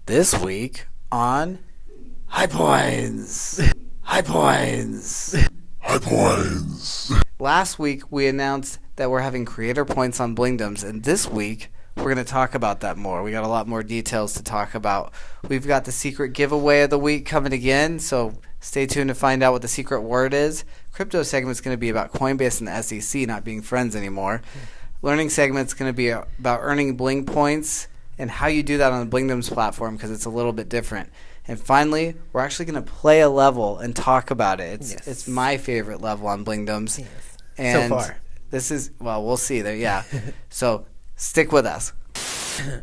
This week on High Points. High Points. High Points. Last week we announced that we're having creator points on Blingdoms, and this week we're going to talk about that more. We got a lot more details to talk about. We've got the secret giveaway of the week coming again, so stay tuned to find out what the secret word is. Crypto segment's going to be about Coinbase and the SEC not being friends anymore. Learning segment's going to be about earning Bling Points and how you do that on the Blingdoms platform because it's a little bit different. And finally, we're actually going to play a level and talk about it. It's my favorite level on Blingdoms. Yes. And so far. This is, well, we'll see there. Yeah. So stick with us.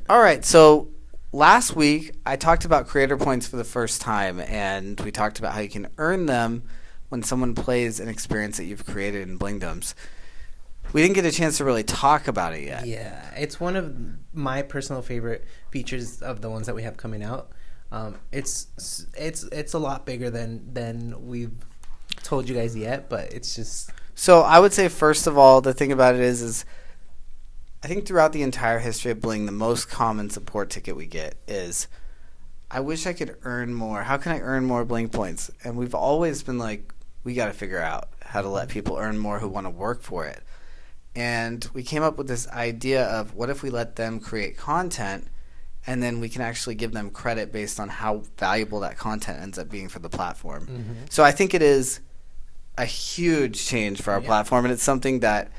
All right. So last week, I talked about creator points for the first time, and we talked about how you can earn them when someone plays an experience that you've created in Blingdoms. We didn't get a chance to really talk about it yet. Yeah, it's one of my personal favorite features of the ones that we have coming out. It's a lot bigger than we've told you guys yet, but it's just. So I would say first of all, the thing about it is I think throughout the entire history of Bling, the most common support ticket we get is, I wish I could earn more. How can I earn more Bling points? And we've always been like, we got to figure out how to let people earn more who want to work for it. And we came up with this idea of what if we let them create content and then we can actually give them credit based on how valuable that content ends up being for the platform. Mm-hmm. So I think it is a huge change for our platform, and it's something that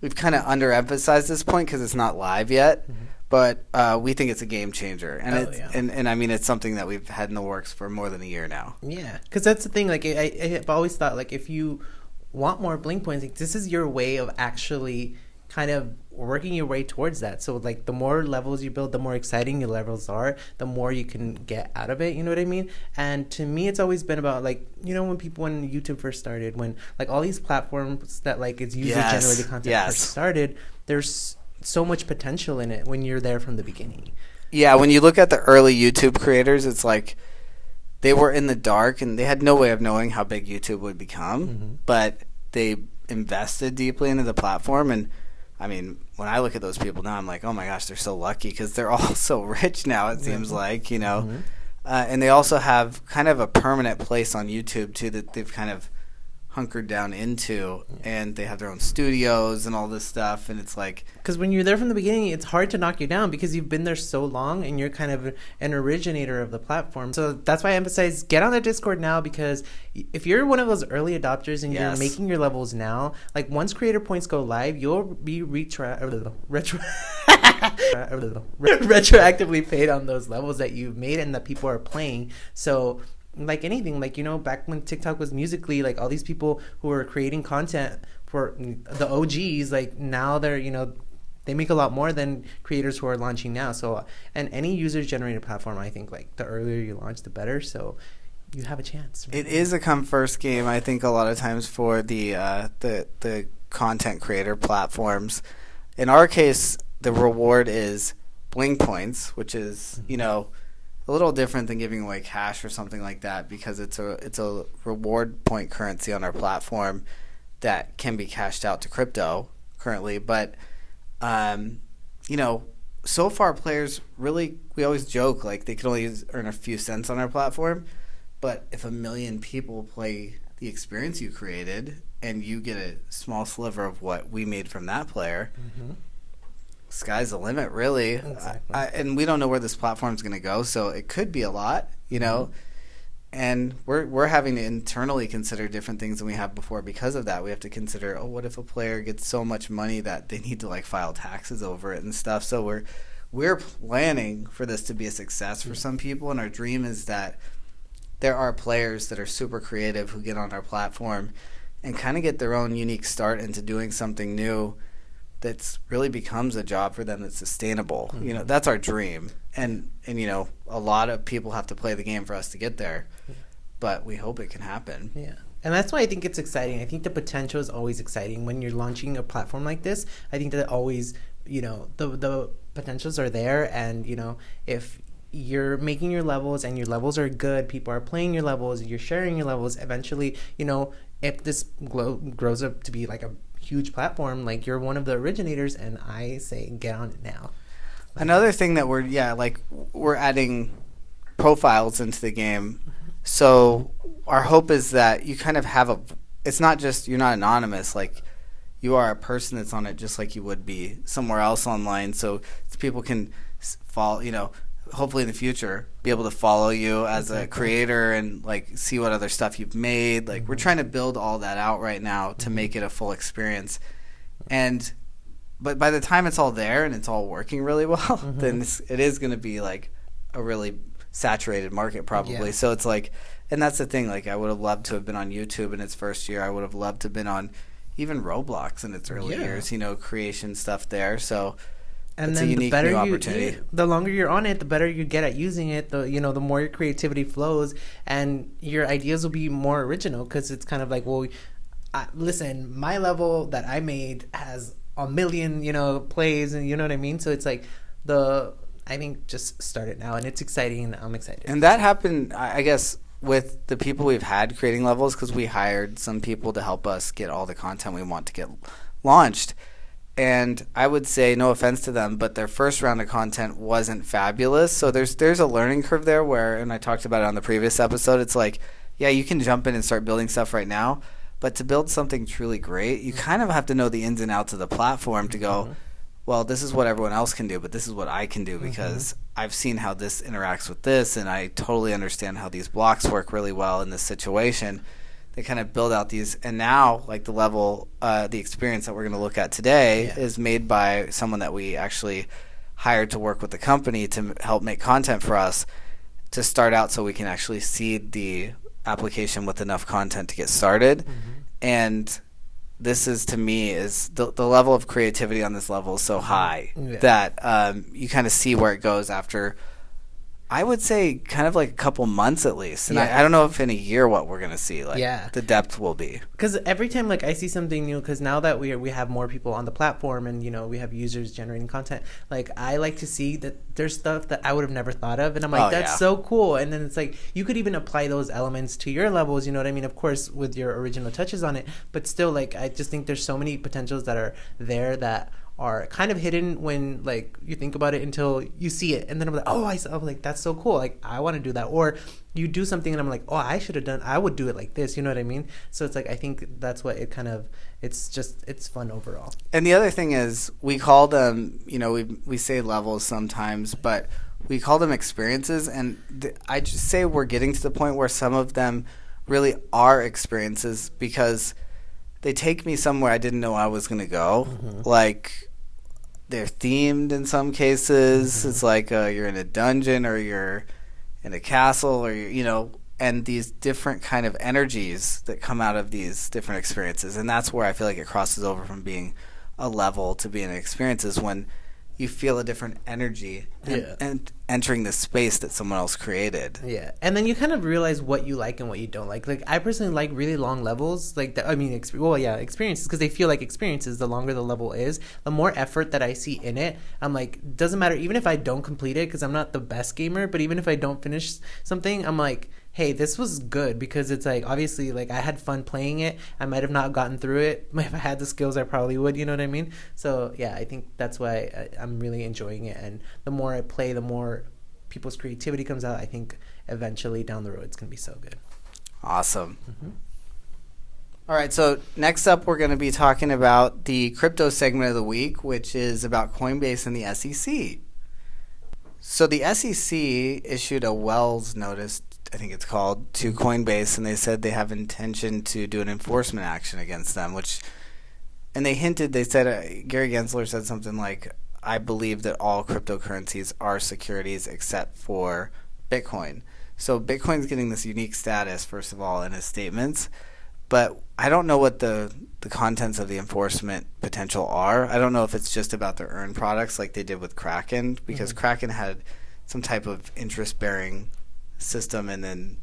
we've kind of underemphasized this point because it's not live yet, but we think it's a game changer. And and I mean, it's something that we've had in the works for more than a year now. Yeah, because that's the thing. Like, I've always thought, like, if you want more Bling points, like, this is your way of actually kind of working your way towards that. So, like, the more levels you build, the more exciting your levels are, the more you can get out of it. You know what I mean? And to me, it's always been about, like, you know, when YouTube first started, when, like, all these platforms that, like, it's user-generated content first started, there's so much potential in it when you're there from the beginning. Yeah, when you look at the early YouTube creators, it's like they were in the dark and they had no way of knowing how big YouTube would become, but they invested deeply into the platform. And I mean, when I look at those people now, I'm like, oh my gosh, they're so lucky because they're all so rich now, it seems like, you know. And they also have kind of a permanent place on YouTube, too, that they've kind of hunkered down into, and they have their own studios and all this stuff, and it's like, because when you're there from the beginning, it's hard to knock you down because you've been there so long and you're kind of an originator of the platform. So that's why I emphasize, get on the Discord now, because if you're one of those early adopters and you're making your levels now, like, once creator points go live, you'll be retroactively paid on those levels that you've made and that people are playing. So like anything, like, you know, back when TikTok was Musical.ly, like, all these people who were creating content for the OGs, like, now they're, you know, they make a lot more than creators who are launching now. So, and any user-generated platform, I think, like, the earlier you launch, the better. So you have a chance. It is a come first game, I think, a lot of times for the content creator platforms. In our case, the reward is Bling Points, which is, you know, a little different than giving away cash or something like that, because it's a reward point currency on our platform that can be cashed out to crypto currently. But you know, so far players really, we always joke like they can only earn a few cents on our platform, but if 1 million people play the experience you created and you get a small sliver of what we made from that player, sky's the limit, really. Exactly. And we don't know where this platform's going to go, so it could be a lot, you know. And we're having to internally consider different things than we have before because of that. We have to consider, what if a player gets so much money that they need to, like, file taxes over it and stuff. So we're planning for this to be a success for some people, and our dream is that there are players that are super creative who get on our platform and kind of get their own unique start into doing something new that's really becomes a job for them that's sustainable. You know, that's our dream. And you know, a lot of people have to play the game for us to get there. But we hope it can happen. Yeah. And that's why I think it's exciting. I think the potential is always exciting when you're launching a platform like this. I think that always, you know, the potentials are there, and, you know, if you're making your levels and your levels are good, people are playing your levels, you're sharing your levels, eventually, you know, if this grows up to be like a huge platform, like, you're one of the originators, and I say get on it now. Another thing that we're adding profiles into the game. So our hope is that you kind of have it's not just, you're not anonymous, like you are a person that's on it just like you would be somewhere else online. So people can follow, hopefully in the future be able to follow you as a creator and like see what other stuff you've made. Like we're trying to build all that out right now to make it a full experience. But by the time it's all there and it's all working really well, then it is going to be like a really saturated market probably. Yeah. So it's like, and that's the thing, like I would have loved to have been on YouTube in its first year. I would have loved to have been on even Roblox in its early years, creation stuff there. So and it's then a unique new opportunity. The longer you're on it, the better you get at using it. The more your creativity flows, and your ideas will be more original because it's kind of like, well, listen, my level that I made has 1 million, plays, and you know what I mean. So it's like I think just start it now, and it's exciting, and I'm excited. And that happened, I guess, with the people we've had creating levels, because we hired some people to help us get all the content we want to get launched. And I would say, no offense to them, but their first round of content wasn't fabulous. So there's a learning curve there where, and I talked about it on the previous episode, it's like, yeah, you can jump in and start building stuff right now, but to build something truly great, you kind of have to know the ins and outs of the platform to go, well, this is what everyone else can do, but this is what I can do because I've seen how this interacts with this, and I totally understand how these blocks work really well in this situation. They kind of build out these, and now like the level, the experience that we're going to look at today is made by someone that we actually hired to work with the company to help make content for us to start out so we can actually seed the application with enough content to get started. And this is, to me, is the level of creativity on this level is so high that you kind of see where it goes after, I would say, kind of like a couple months at least. And I don't know if in a year what we're going to see, like the depth will be. Because every time like I see something new, because now that we have more people on the platform and, we have users generating content, like I like to see that there's stuff that I would have never thought of. And I'm like, that's so cool. And then it's like, you could even apply those elements to your levels, you know what I mean? Of course, with your original touches on it. But still, like, I just think there's so many potentials that are there that are kind of hidden when like you think about it until you see it, and then I'm like, I'm like, that's so cool, like I want to do that. Or you do something and I'm like, I would do it like this, you know what I mean? So it's like, I think that's what it kind of, it's fun overall. And the other thing is, we call them, we say levels sometimes, but we call them experiences, and I just say we're getting to the point where some of them really are experiences because they take me somewhere I didn't know I was going to go. Like, they're themed in some cases. It's like you're in a dungeon or you're in a castle or, and these different kind of energies that come out of these different experiences. And that's where I feel like it crosses over from being a level to being an experience, is when you feel a different energy and entering the space that someone else created. Yeah. And then you kind of realize what you like and what you don't like. Like, I personally like really long levels. Like, experiences, because they feel like experiences. The longer the level is, the more effort that I see in it. I'm like, doesn't matter, even if I don't complete it, because I'm not the best gamer, but even if I don't finish something, I'm like, hey, this was good, because it's like, obviously, like, I had fun playing it. I might have not gotten through it. If I had the skills, I probably would, you know what I mean? So, yeah, I think that's why I'm really enjoying it. And the more I play, the more people's creativity comes out. I think eventually down the road, it's going to be so good. Awesome. All right, so next up, we're going to be talking about the crypto segment of the week, which is about Coinbase and the SEC. So the SEC issued a Wells notice, I think it's called, to Coinbase, and they said they have intention to do an enforcement action against them, and they said, Gary Gensler said something like, I believe that all cryptocurrencies are securities except for Bitcoin. So Bitcoin's getting this unique status, first of all, in his statements, but I don't know what the contents of the enforcement potential are. I don't know if it's just about their earned products like they did with Kraken, because Kraken had some type of interest-bearing system, and then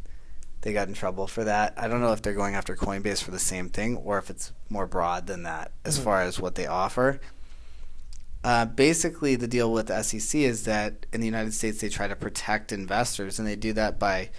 they got in trouble for that. I don't know if they're going after Coinbase for the same thing, or if it's more broad than that as far as what they offer. Basically, the deal with the SEC is that in the United States, they try to protect investors, and they do that by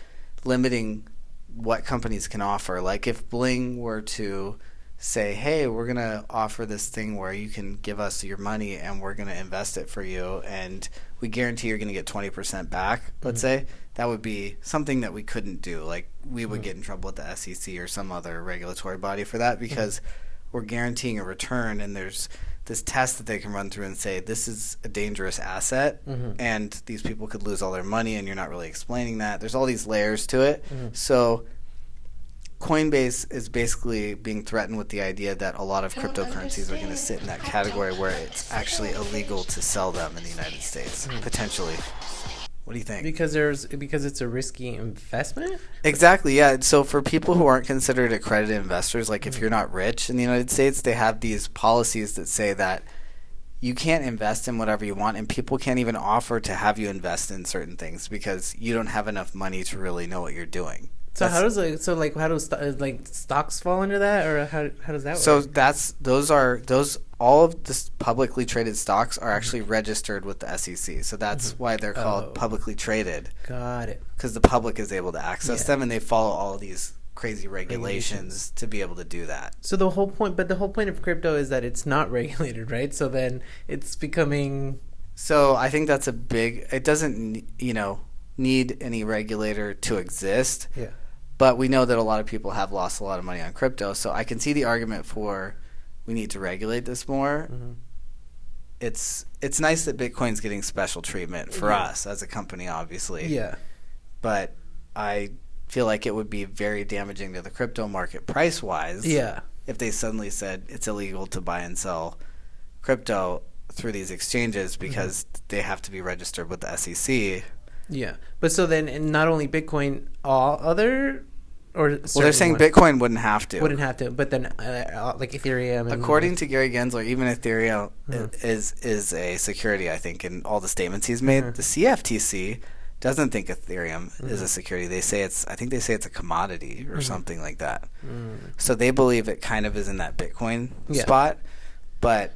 limiting what companies can offer. Like, if Bling were to say, hey, we're going to offer this thing where you can give us your money and we're going to invest it for you, and we guarantee you're going to get 20% back, let's say, that would be something that we couldn't do. Like, we would get in trouble with the SEC or some other regulatory body for that, because we're guaranteeing a return, and there's this test that they can run through and say, this is a dangerous asset, and these people could lose all their money, and you're not really explaining that. There's all these layers to it. So Coinbase is basically being threatened with the idea that a lot of cryptocurrencies are going to sit in that category where it's actually illegal to sell them in the United States, potentially. What do you think? Because it's a risky investment? Exactly, yeah. So for people who aren't considered accredited investors, like if you're not rich in the United States, they have these policies that say that you can't invest in whatever you want, and people can't even offer to have you invest in certain things because you don't have enough money to really know what you're doing. So how does stocks fall under that, or how does that work? So all of the publicly traded stocks are actually registered with the SEC. So that's why they're called publicly traded. Got it. Because the public is able to access them, and they follow all of these crazy regulations to be able to do that. So the whole point of crypto is that it's not regulated, right? So then it's becoming. So I think that's it doesn't need any regulator to exist. Yeah. But we know that a lot of people have lost a lot of money on crypto, so I can see the argument for we need to regulate this more. It's nice that Bitcoin's getting special treatment for us as a company, obviously. Yeah. But I feel like it would be very damaging to the crypto market price-wise if they suddenly said it's illegal to buy and sell crypto through these exchanges because they have to be registered with the SEC. Yeah, but so then not only Bitcoin, all other, or well, they're saying Bitcoin wouldn't have to, but then like Ethereum. According to Gary Gensler, even Ethereum is a security. I think in all the statements he's made, the CFTC doesn't think Ethereum is a security. They say it's a commodity or something like that. So they believe it kind of is in that Bitcoin spot, but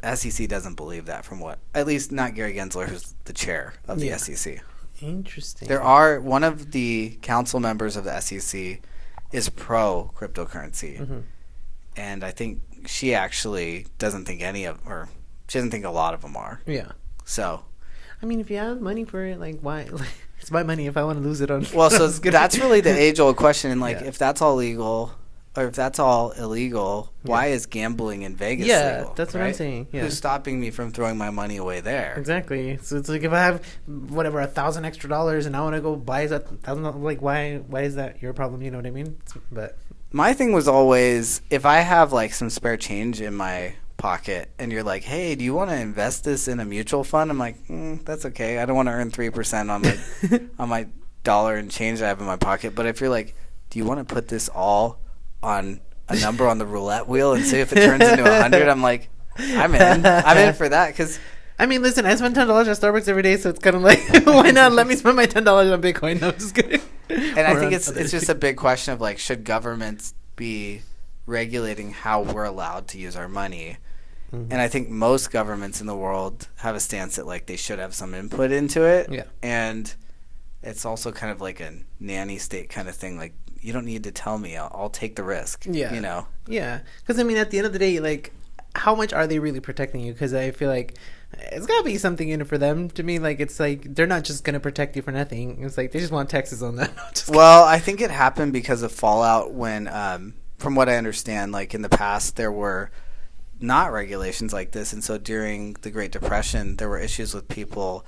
SEC doesn't believe that. From what, at least not Gary Gensler, who's the chair of the SEC. Interesting. One of the council members of the SEC is pro cryptocurrency, and I think she actually doesn't think she doesn't think a lot of them are. Yeah. So, I mean, if you have money for it, like why? Like, it's my money. If I want to lose it on, well, so that's really the age-old question. And if that's all legal. Or if that's all illegal, why is gambling in Vegas legal? That's what I'm saying. Yeah. Who's stopping me from throwing my money away there? Exactly. So it's like if I have $1,000 extra and I want to go buy $1,000, like why is that your problem? You know what I mean? But my thing was always, if I have like some spare change in my pocket and you're like, hey, do you want to invest this in a mutual fund? I'm like, that's okay. I don't want to earn 3% on my on my dollar and change that I have in my pocket. But if you're like, do you want to put this all on a number on the roulette wheel and see if it turns into 100, I'm like, I'm in for that. Because I mean, listen, I spend $10 at Starbucks every day, so it's kind of like, why not let me spend my $10 on Bitcoin? No, I'm just kidding. And I think it's just a big question of like, should governments be regulating how we're allowed to use our money? And I think most governments in the world have a stance that like they should have some input into it. Yeah. And it's also kind of like a nanny state kind of thing, like, you don't need to tell me. I'll take the risk. Yeah. Yeah. Because, I mean, at the end of the day, like, how much are they really protecting you? Because I feel like it's got to be something in it for them. To me, like, it's like they're not just going to protect you for nothing. It's like they just want taxes on that. Well, I think it happened because of fallout when, from what I understand, like, in the past, there were not regulations like this. And so during the Great Depression, there were issues with people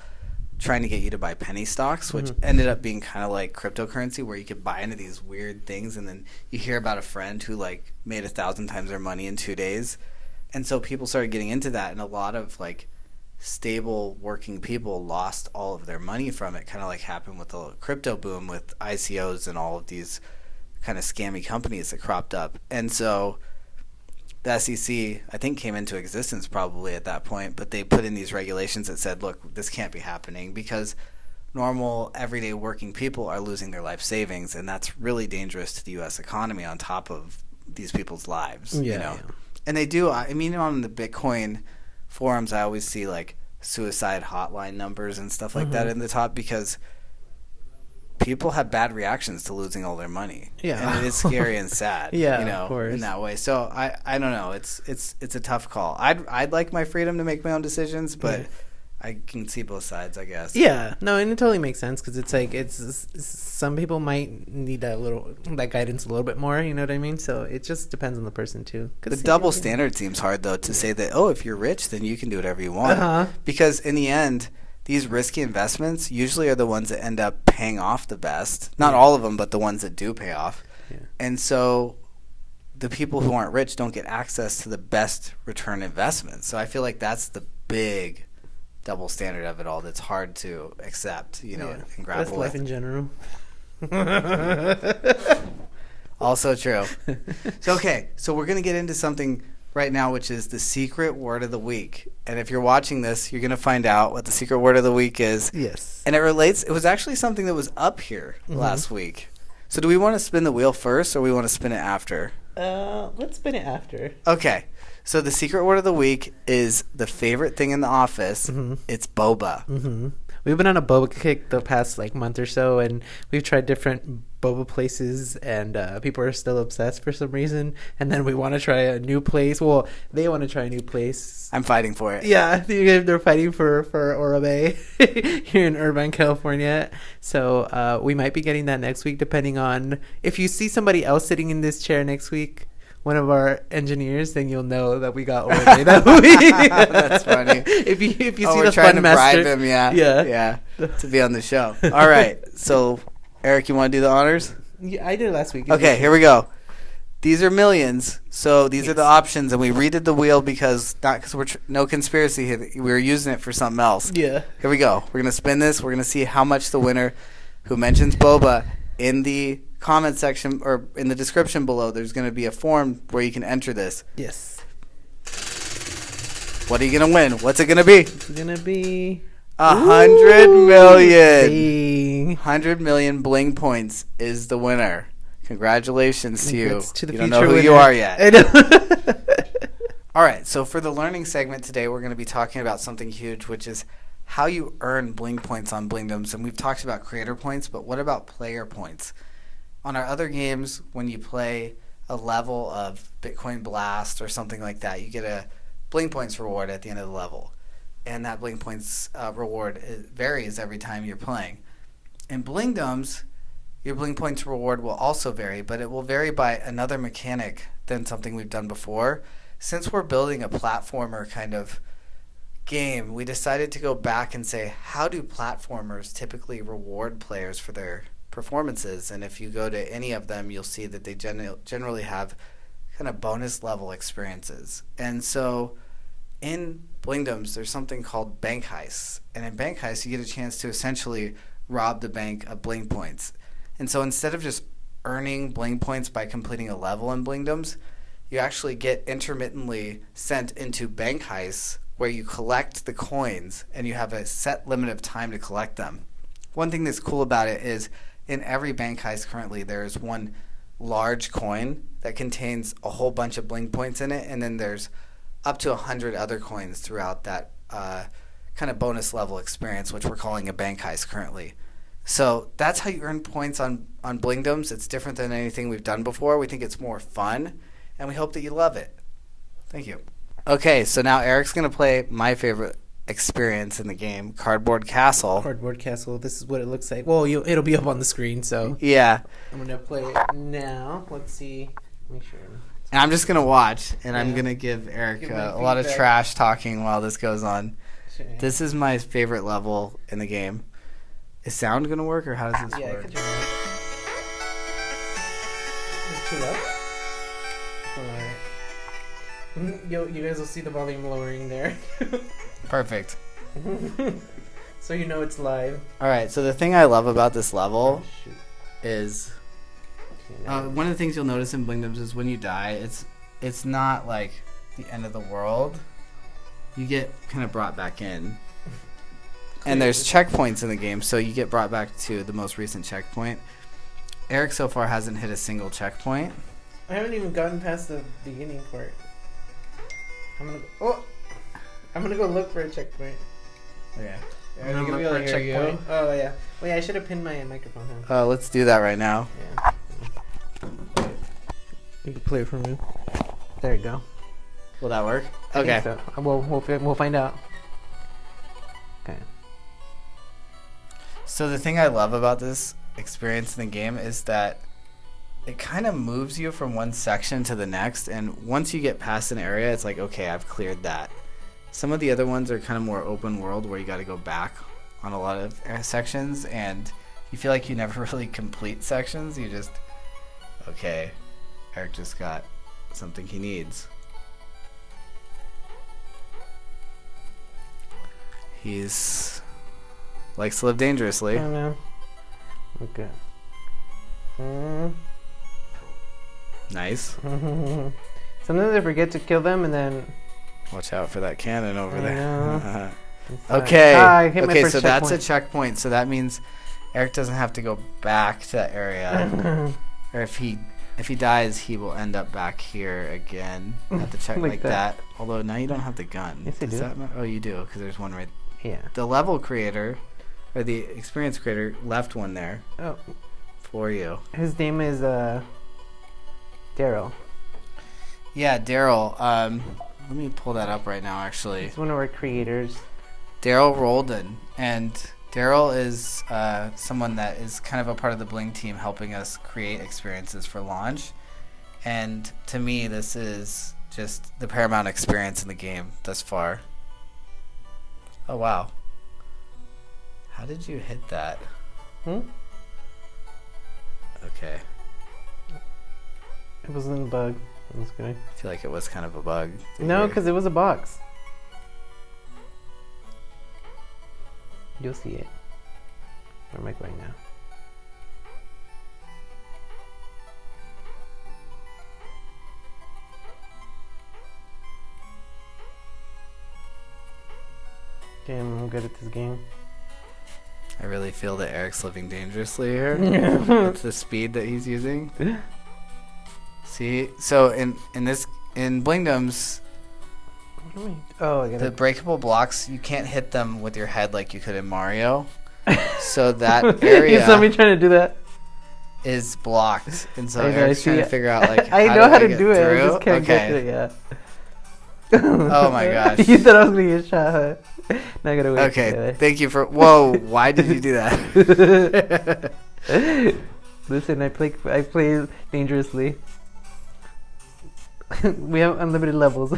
trying to get you to buy penny stocks, which ended up being kind of like cryptocurrency, where you could buy into these weird things, and then you hear about a friend who like made 1,000 times their money in 2 days. And so people started getting into that, and a lot of like stable working people lost all of their money from it, kind of like happened with the crypto boom with ICOs and all of these kind of scammy companies that cropped up. And so the SEC, I think, came into existence probably at that point, but they put in these regulations that said, look, this can't be happening because normal, everyday working people are losing their life savings, and that's really dangerous to the U.S. economy on top of these people's lives. Yeah. And they do, I mean, on the Bitcoin forums, I always see, like, suicide hotline numbers and stuff like that in the top, because people have bad reactions to losing all their money. Yeah. And it is scary and sad. Yeah, you know, of course. in that way. So I don't know. It's a tough call. I'd like my freedom to make my own decisions, but Yeah. I can see both sides, I guess. Yeah, no, and it totally makes sense because it's like it's some people might need that guidance a little bit more. You know what I mean? So it just depends on the person too. The double standard seems hard though to say that if you're rich then you can do whatever you want, because in the end these risky investments usually are the ones that end up paying off the best. Not all of them, but the ones that do pay off. Yeah. And so the people who aren't rich don't get access to the best return investments. So I feel like that's the big double standard of it all that's hard to accept, and grapple That's life with. in general. Also true. So we're going to get into something right now, which is the secret word of the week. And if you're watching this, you're going to find out what the secret word of the week is. Yes. And it was actually something that was up here last week. So do we want to spin the wheel first or we want to spin it after? Let's spin it after. Okay. So the secret word of the week is the favorite thing in the office. Mm-hmm. It's boba. Mm-hmm. We've been on a boba kick the past month or so, and we've tried different boba places, and people are still obsessed for some reason. And then we want to try a new place. Well, they want to try a new place. I'm fighting for it. Yeah, they're fighting for Oribe here in Irvine, California. So we might be getting that next week, depending on if you see somebody else sitting in this chair next week. One of our engineers, then you'll know that we got Oribe that week. That's funny. If you see we're the trying fun to master, bribe him, yeah, to be on the show. All right, so Eric, you want to do the honors? Yeah, I did it last week. Okay, here we go. These are millions, so these are the options, and we redid the wheel because we're no conspiracy here. We were using it for something else. Yeah. Here we go. We're gonna spin this. We're gonna see how much the winner, who mentions boba in the comment section or in the description below, there's going to be a form where you can enter this. Yes. What are you going to win? What's it going to be? It's going to be 100 million. Dang. 100 million Bling Points is the winner. Congratulations to you. To the you don't know who winner. you are yet. I know. All right, so for the learning segment today, we're going to be talking about something huge, which is how you earn Bling Points on Blingdoms. And we've talked about creator points, but what about player points? On our other games, when you play a level of Bitcoin Blast or something like that, you get a Bling Points reward at the end of the level. And that Bling Points reward varies every time you're playing. In Blingdoms, your Bling Points reward will also vary, but it will vary by another mechanic than something we've done before. Since we're building a platformer kind of game, we decided to go back and say, how do platformers typically reward players for their performances? And if you go to any of them, you'll see that they generally have kind of bonus level experiences. And so in Blingdoms, there's something called bank heists. And in bank heists, you get a chance to essentially rob the bank of Bling Points. And so instead of just earning Bling Points by completing a level in Blingdoms, you actually get intermittently sent into bank heists where you collect the coins and you have a set limit of time to collect them. One thing that's cool about it is in every bank heist currently, there's one large coin that contains a whole bunch of Bling Points in it, and then there's up to 100 other coins throughout that kind of bonus level experience, which we're calling a bank heist currently. So that's how you earn points on Blingdoms. It's different than anything we've done before. We think it's more fun, and we hope that you love it. Thank you. Okay, so now Eric's going to play my favorite experience in the game, Cardboard Castle. Cardboard Castle. This is what it looks like. Well, it'll be up on the screen, so yeah. I'm gonna play it now. Let's see. Make sure. And I'm just gonna watch, and I'm gonna give Eric a lot of trash talking while this goes on. Sure. This is my favorite level in the game. Is sound gonna work, or how does this work? work? I can turn it up. Turn it up. All right. You guys will see the volume lowering there. Perfect. So you know it's live. All right. So the thing I love about this level is one of the things you'll notice in Blingdoms is when you die, it's not like the end of the world. You get kind of brought back in, and there's checkpoints in the game, so you get brought back to the most recent checkpoint. Eric so far hasn't hit a single checkpoint. I haven't even gotten past the beginning part. I'm gonna go look for a checkpoint. Okay. Are they gonna be able to hear you? Oh yeah. Wait, I should have pinned my microphone. Huh? Let's do that right now. Yeah. You can play it for me. There you go. Will that work? I Okay. think so. We'll find out. Okay. So the thing I love about this experience in the game is that it kind of moves you from one section to the next, and once you get past an area, it's like, okay, I've cleared that. Some of the other ones are kind of more open world where you got to go back on a lot of sections, and you feel like you never really complete sections. You just, okay, Eric just got something he needs. He's likes to live dangerously. I know. Okay. Nice. Sometimes I forget to kill them, and then Watch out for that cannon over I there. know. Okay. I hit my Okay, first so that's a checkpoint. checkpoint. So that means Eric doesn't have to go back to that area. Or if he dies, he will end up back here again at the check Like like that. that. Although now you don't have the gun. Yes, I Does do. that oh, you do, because there's one right. Yeah. The level creator, or the experience creator, left one there Oh, for you. his name is Daryl. Yeah, Daryl. Let me pull that up right now. Actually, He's one of our creators. Daryl Roldan, and Daryl is someone that is kind of a part of the Bling team, helping us create experiences for launch. And to me, this is just the paramount experience in the game thus far. Oh wow! How did you hit that? Okay. It wasn't a bug. I'm just kidding. I feel like it was kind of a bug. No, because it was a box. You'll see it. Where am I going now? Okay, I'm good at this game. I really feel that Eric's living dangerously here. With the speed that he's using. See, so in Blingdoms, What am I? Oh, I the gotta. breakable blocks, you can't hit them with your head like you could in Mario. So that area You saw me trying to do that. is blocked, and so I know, Eric's I trying see to it. figure out like I how know how I to get do it. I through? just can't get to Okay. it. Yeah. Oh my gosh. You thought I was gonna get shot. Huh? Now I gotta wait. Okay, thank you for. Whoa! Why did you do that? Listen, I play dangerously. We have unlimited levels.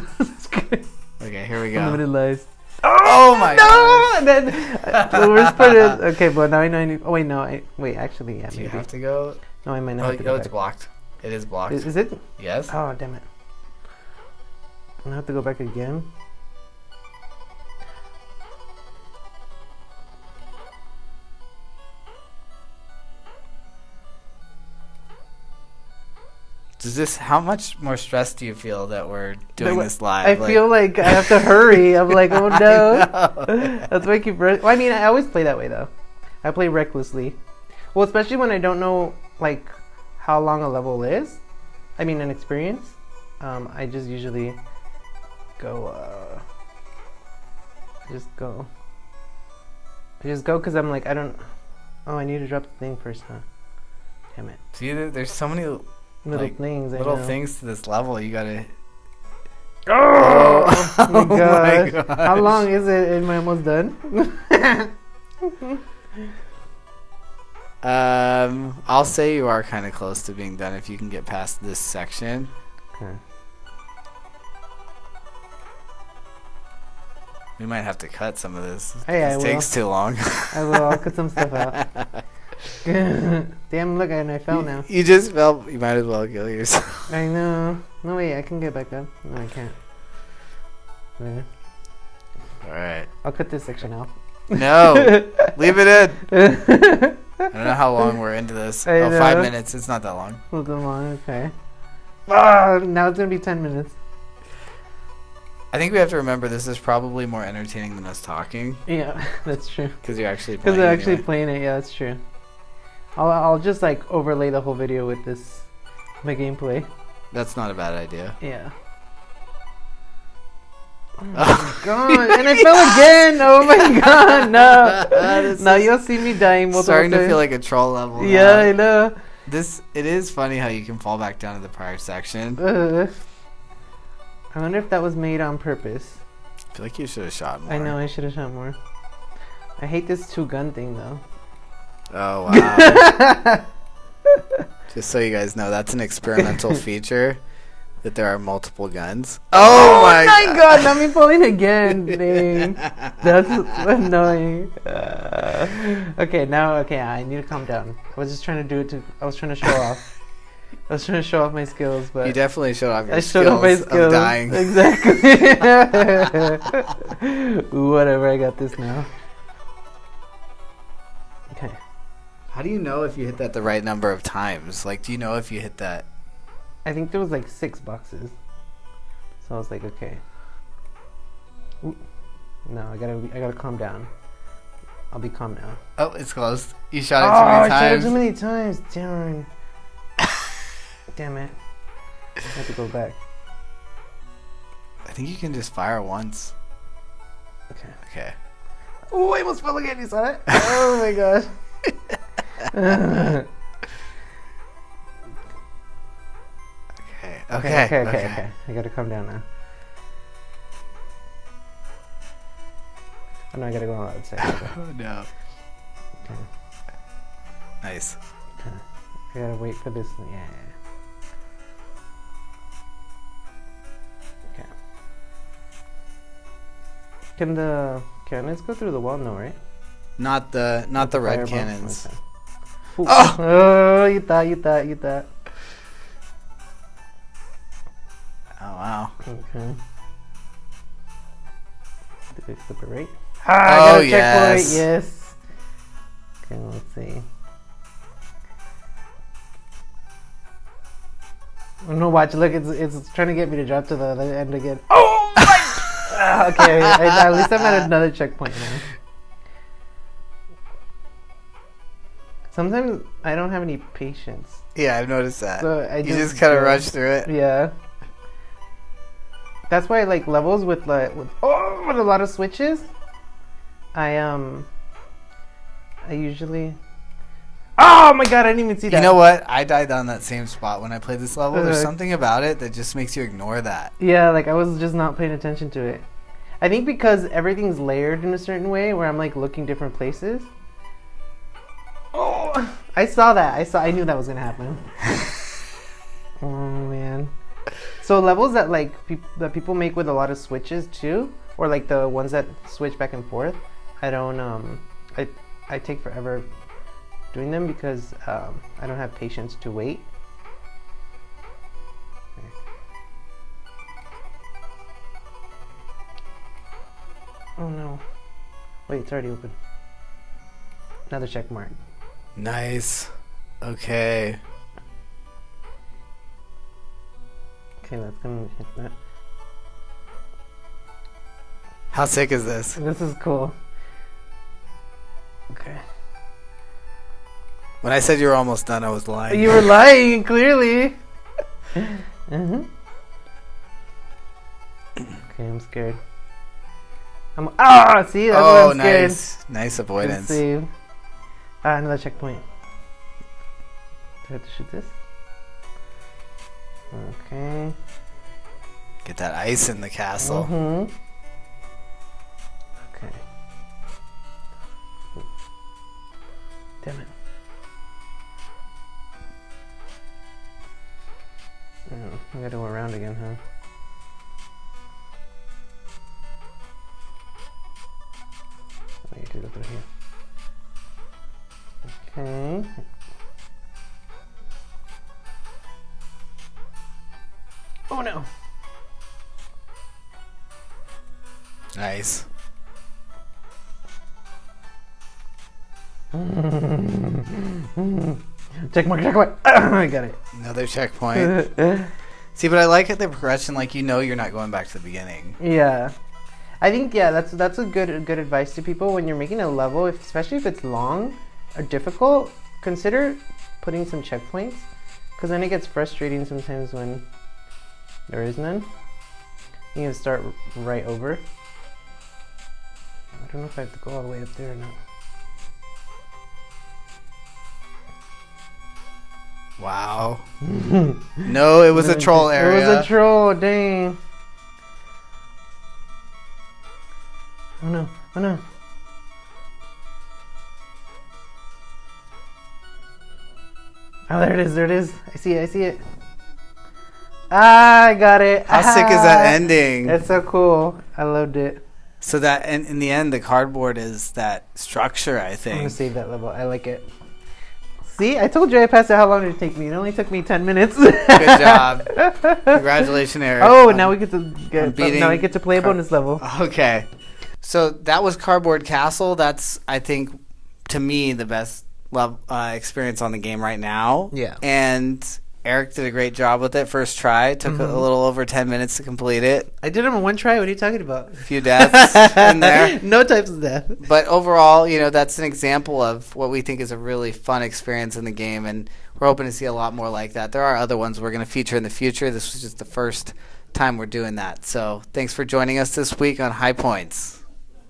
Okay, here we go. Unlimited lives. Oh my No! gosh. And then the worst part is okay, but now I know I need. Oh wait, no, wait. Actually, yeah, Do maybe. you have to go? No, I might not. Oh, have to go it's back. blocked. It is blocked. Is it? Yes. Oh, damn it! I have to go back again. Does this? How much more stress do you feel that we're doing this live? I feel like I have to hurry. I'm like, oh no. know. That's why I keep. Well, I mean, I always play that way though. I play recklessly. Well, especially when I don't know like how long a level is. I mean, an experience. I just usually go. I just go because I'm like I don't. Oh, I need to drop the thing first, huh? Damn it. See, there's so many Little like, things. I little know. things to this level. You gotta. Oh, Oh my my gosh. gosh. How long is it? Am I almost done? I'll say you are kind of close to being done if you can get past this section. Okay. We might have to cut some of this. Hey, I This will. takes too long. I will. I'll cut some stuff out. Damn, look, and I fell now. You just fell. You might as well kill yourself. I know. No, wait, I can get back up. No, I can't. Okay. All right. I'll cut this section out. No, leave it in. I don't know how long we're into this. I Oh, know. 5 minutes. It's not that long. Hold on, okay. Ah, now it's gonna be 10 minutes. I think we have to remember this is probably more entertaining than us talking Yeah, that's true. because you're actually playing. Because they're actually anyway. playing it, yeah, that's true. I'll just like overlay the whole video with this, my gameplay. That's not a bad idea. Yeah. Oh my god! And I fell again! Oh my god! No! Now you'll see me dying multiple Starting to times. feel like a troll level. Yeah, now. I know. It is funny how you can fall back down to the prior section. I wonder if that was made on purpose. I feel like you should have shot more. I know, I should have shot more. I hate this 2-gun thing though. Oh wow. Just so you guys know, that's an experimental feature. That there are multiple guns. Oh my god! Not me falling again. Dang. That's annoying. Okay, I need to calm down. I was just trying to do it I was trying to show off. I was trying to show off my skills, but you definitely showed off your I skills, showed off my skills of dying. Exactly. Whatever, I got this now. Okay. How do you know if you hit that the right number of times? Like, do you know if you hit that? I think there was like 6 boxes, so I was like, okay. Ooh. No, I gotta calm down. I'll be calm now. Oh, it's closed. You shot it too many times. I shot it too many times. Darn. Damn it. I have to go back. I think you can just fire once. Okay. Oh, I almost fell again. You saw it? Oh my gosh. Okay. I gotta calm down now. Oh no, I gotta go on the other side. Oh no. Okay. Nice. Okay. I gotta wait for this. Yeah. Okay. Can the cannons go through the wall? No, right? Not the red fireball? cannons. Okay. Oh! Oh, you thought. Oh wow. Okay. Did I flip it right? Oh, I got a yes. checkpoint. Yes. Okay, let's see. Oh, no, watch. Look, it's trying to get me to drop to the other end again. Oh my! Okay, at least I'm at another checkpoint now. Sometimes I don't have any patience. Yeah, I've noticed that. So you just kind of rush through it. Yeah. That's why I like levels with a lot of switches. I usually. Oh my god! I didn't even see that. You know what? I died on that same spot when I played this level. There's something about it that just makes you ignore that. Yeah, like I was just not paying attention to it. I think because everything's layered in a certain way, where I'm like looking different places. Oh, I saw that. I knew that was gonna happen. Oh man. So levels that like that people make with a lot of switches too, or like the ones that switch back and forth. I don't I take forever doing them because I don't have patience to wait. Okay. Oh no! Wait, it's already open. Another check mark. Nice. Okay. Okay, that's gonna hit that. How sick is this? This is cool. Okay. When I said you were almost done, I was lying. You were lying, clearly. Okay, I'm scared. See, that's why I'm scared. Nice avoidance. Let's see. Another checkpoint. Do I have to shoot this? Okay. Get that ice in the castle. Okay. Damn it. Oh, I gotta go around again, huh? I gotta go through here. Okay. Oh no! Nice. Checkmark. I got it. Another checkpoint. See, but I like the progression. Like, you know, you're not going back to the beginning. Yeah, I think that's a good advice to people when you're making a level, especially if it's long or difficult. Consider putting some checkpoints, because then it gets frustrating sometimes when there is none. You can start right over. I don't know if I have to go all the way up there or not. Wow. No, it was a troll area. It was a troll, dang. Oh no, oh no. Oh, there it is, there it is. I see it, I see it. Ah, I got it. How sick is that ending? That's so cool. I loved it. So that, in the end, the cardboard is that structure, I I'm think. gonna save that level. I like it. See, I told you I passed it. How long did it take me? It only took me 10 minutes. Good job. Congratulations, Eric. Oh, now we get to now we get to play a Car- bonus level. Okay. So that was Cardboard Castle. That's, I think, to me, the best experience on the game right now. Yeah. And Eric did a great job with it. First try. Took a little over 10 minutes to complete it. I did it in one try. What are you talking about? A few deaths in there. No types of death. But overall, that's an example of what we think is a really fun experience in the game, and we're hoping to see a lot more like that. There are other ones we're going to feature in the future. This was just the first time we're doing that. So thanks for joining us this week on High Points.